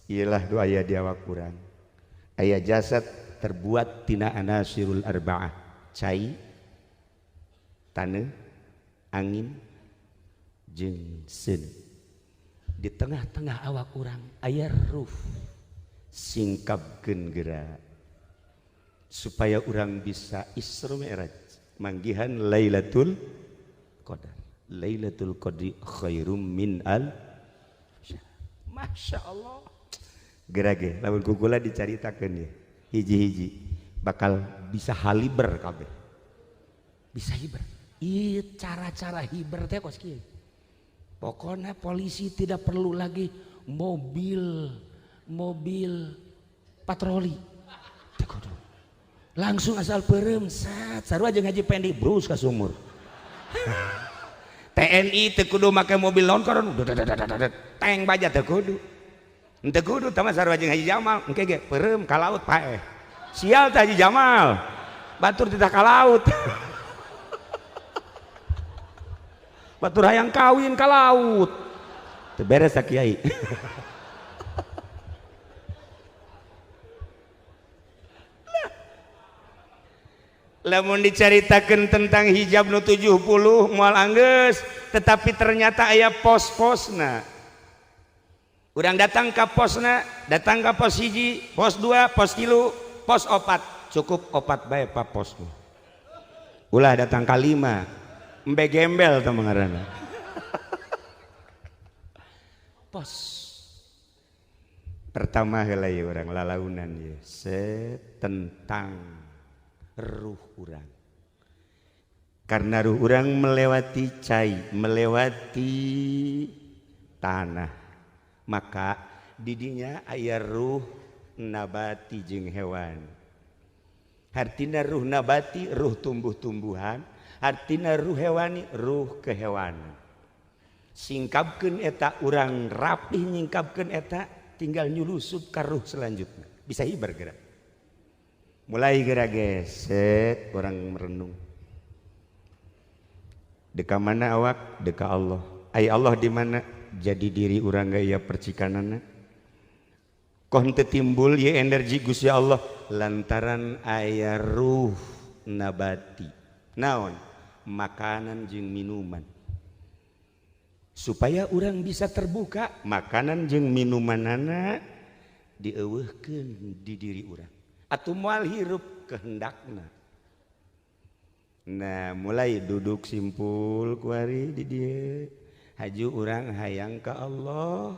Ialah doa aya di awak kurang. Aya jasad terbuat tina anasirul arba'ah. Cai, tanah, angin, jeung seun. Di tengah-tengah awak kurang aya ruh singkapkeun geura supaya urang bisa Isra Mi'raj manggihan Lailatul Qadar. Lailatul Qadri khairum min al syahr. Masya Allah. Gerage lamun kukula dicaritakeun ya. Hiji-hiji bakal bisa haliber kabeh. Bisa hiber. Ieu cara-cara hiber teh kos kieu. Pokoknya polisi tidak perlu lagi mobil patroli. Langsung asal perem sat sarua jeung Haji Pendi brus ka sumur. TNI teu kudu make mobil naon karon tank baja teu kudu. Henteu kudu tah mah sarua jeung Haji Jamal engke ge perem ka laut paeh. Sial tah Haji Jamal. Batur titah ka laut. Batur hayang kawin ka laut. Teu beres sa kiai. Lamun dicaritakeun tentang hijab nu 70 moal anggeus, tetapi ternyata aya pos-posna. Urang datang ka posna, datang ka pos hiji, pos 2, pos 3, pos 4, cukup 4 bae pa posna. Ulah datang ka 5. Embe gembel tuh mengarana. Pos pertama heula ieu urang lalaunan ieu tentang ruh urang. Karena ruh urang melewati cai, melewati tanah, maka didinya aya ruh nabati jeung hewan. Artina ruh nabati ruh tumbuh-tumbuhan, artina ruh hewani ruh kehewanan. Singkapkeun eta urang rapih nyingkapkeun eta tinggal nyulusup ka ruh selanjutnya bisa hiber geura. Mulai geura geset urang merenung. Deka mana awak? Deka Allah. Ai Allah di mana? Jadi diri urang gaya percikanana. Koh henteu timbul ye energi Gusti Allah lantaran aya ruh nabati. Naon? Makanan jeung minuman. Supaya orang bisa terbuka, makanan jeung minumanana dieuweuhkeun di diri urang. Atuh moal hirup kehendakna. Nah, mulai duduk simpul kuari di dieu. Haju urang hayang ka Allah.